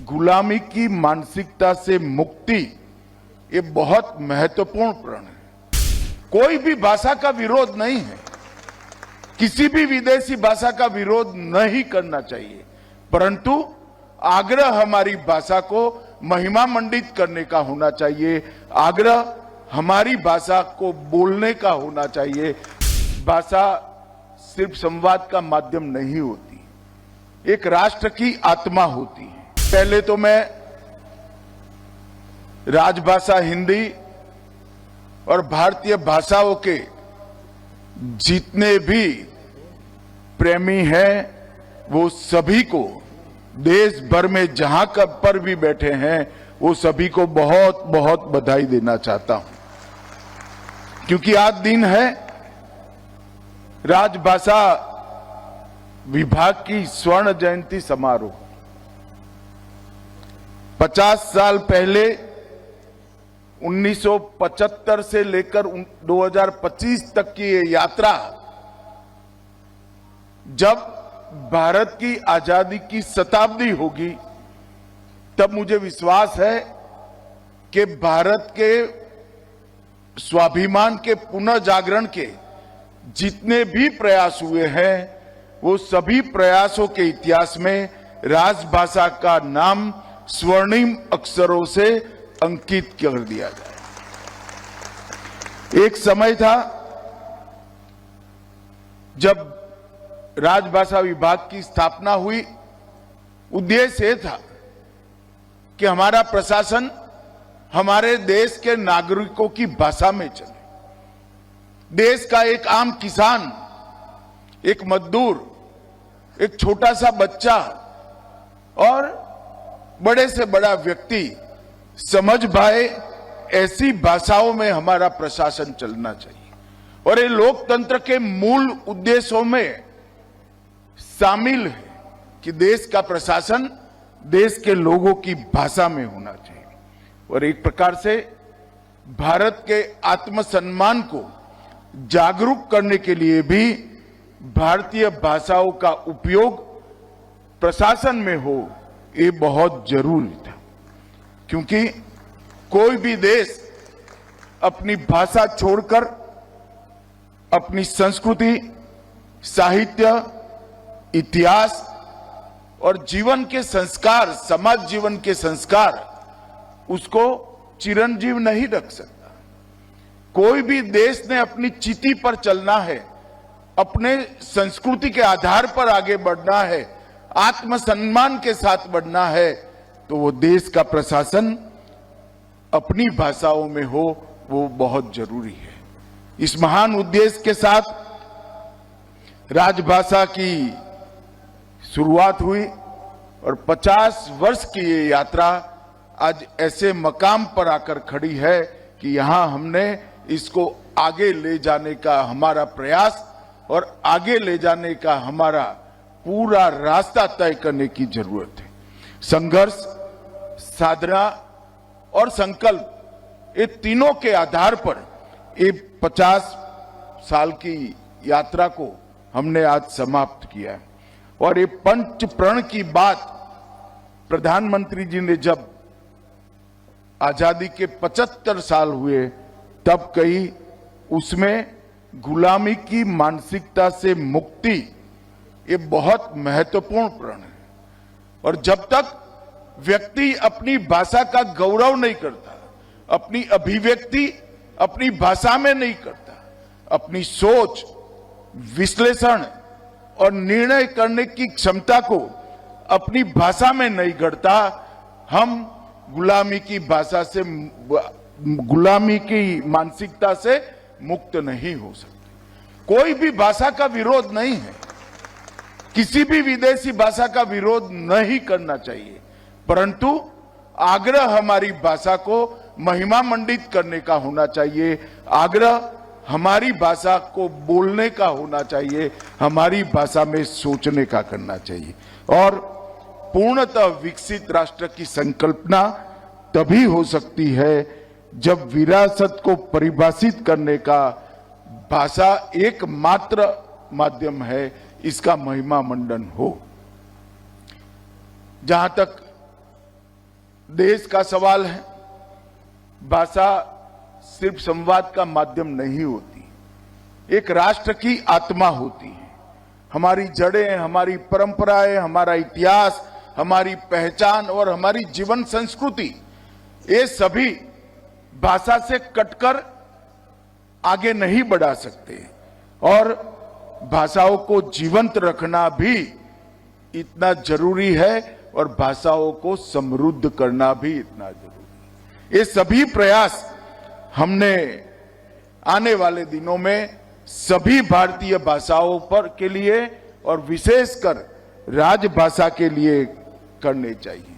गुलामी की मानसिकता से मुक्ति ये बहुत महत्वपूर्ण प्रण है। कोई भी भाषा का विरोध नहीं है, किसी भी विदेशी भाषा का विरोध नहीं करना चाहिए, परंतु आग्रह हमारी भाषा को महिमा मंडित करने का होना चाहिए, आग्रह हमारी भाषा को बोलने का होना चाहिए। भाषा सिर्फ संवाद का माध्यम नहीं होती, एक राष्ट्र की आत्मा होती है। पहले तो मैं राजभाषा हिंदी और भारतीय भाषाओं के जितने भी प्रेमी हैं वो सभी को देश भर में जहां पर भी बैठे हैं वो सभी को बहुत बहुत बधाई देना चाहता हूं, क्योंकि आज दिन है राजभाषा विभाग की स्वर्ण जयंती समारोह। 50 साल पहले 1975 से लेकर 2025 तक की ये यात्रा, जब भारत की आजादी की शताब्दी होगी, तब मुझे विश्वास है कि भारत के स्वाभिमान के पुनर्जागरण के जितने भी प्रयास हुए हैं वो सभी प्रयासों के इतिहास में राजभाषा का नाम स्वर्णिम अक्षरों से अंकित कर दिया जाए। एक समय था जब राजभाषा विभाग की स्थापना हुई, उद्देश्य यह था कि हमारा प्रशासन हमारे देश के नागरिकों की भाषा में चले। देश का एक आम किसान, एक मजदूर, एक छोटा सा बच्चा और बड़े से बड़ा व्यक्ति समझ पाए, ऐसी भाषाओं में हमारा प्रशासन चलना चाहिए। और ये लोकतंत्र के मूल उद्देश्यों में शामिल है कि देश का प्रशासन देश के लोगों की भाषा में होना चाहिए। और एक प्रकार से भारत के आत्मसम्मान को जागरूक करने के लिए भी भारतीय भाषाओं का उपयोग प्रशासन में हो, ये बहुत जरूरी था, क्योंकि कोई भी देश अपनी भाषा छोड़कर अपनी संस्कृति, साहित्य, इतिहास और जीवन के संस्कार, समाज जीवन के संस्कार, उसको चिरंजीव नहीं रख सकता। कोई भी देश ने अपनी चिति पर चलना है, अपने संस्कृति के आधार पर आगे बढ़ना है, आत्मसम्मान के साथ बढ़ना है, तो वो देश का प्रशासन अपनी भाषाओं में हो, वो बहुत जरूरी है। इस महान उद्देश्य के साथ राजभाषा की शुरुआत हुई और 50 वर्ष की ये यात्रा आज ऐसे मकाम पर आकर खड़ी है कि यहां हमने इसको आगे ले जाने का हमारा प्रयास और आगे ले जाने का हमारा पूरा रास्ता तय करने की जरूरत है। संघर्ष, साधना और संकल्प, ये तीनों के आधार पर ये 50 साल की यात्रा को हमने आज समाप्त किया है। और ये पंच प्रण की बात प्रधानमंत्री जी ने जब आजादी के 75 साल हुए तब कही, उसमें गुलामी की मानसिकता से मुक्ति ये बहुत महत्वपूर्ण प्रण है। और जब तक व्यक्ति अपनी भाषा का गौरव नहीं करता, अपनी अभिव्यक्ति अपनी भाषा में नहीं करता, अपनी सोच, विश्लेषण और निर्णय करने की क्षमता को अपनी भाषा में नहीं गढ़ता, हम गुलामी की भाषा से, गुलामी की मानसिकता से मुक्त नहीं हो सकते। कोई भी भाषा का विरोध नहीं है, किसी भी विदेशी भाषा का विरोध नहीं करना चाहिए, परंतु आग्रह हमारी भाषा को महिमा मंडित करने का होना चाहिए, आग्रह हमारी भाषा को बोलने का होना चाहिए, हमारी भाषा में सोचने का करना चाहिए। और पूर्णतः विकसित राष्ट्र की संकल्पना तभी हो सकती है जब विरासत को परिभाषित करने का भाषा एकमात्र माध्यम है, इसका महिमा मंडन हो। जहां तक देश का सवाल है। भाषा सिर्फ संवाद का माध्यम नहीं होती, एक राष्ट्र की आत्मा होती है। हमारी जड़ें, हमारी परंपराएं, हमारा इतिहास, हमारी पहचान और हमारी जीवन संस्कृति, ये सभी भाषा से कटकर आगे नहीं बढ़ा सकते। और भाषाओं को जीवंत रखना भी इतना जरूरी है और भाषाओं को समृद्ध करना भी इतना जरूरी है। ये सभी प्रयास हमने आने वाले दिनों में सभी भारतीय भाषाओं पर के लिए और विशेषकर राजभाषा के लिए करने चाहिए।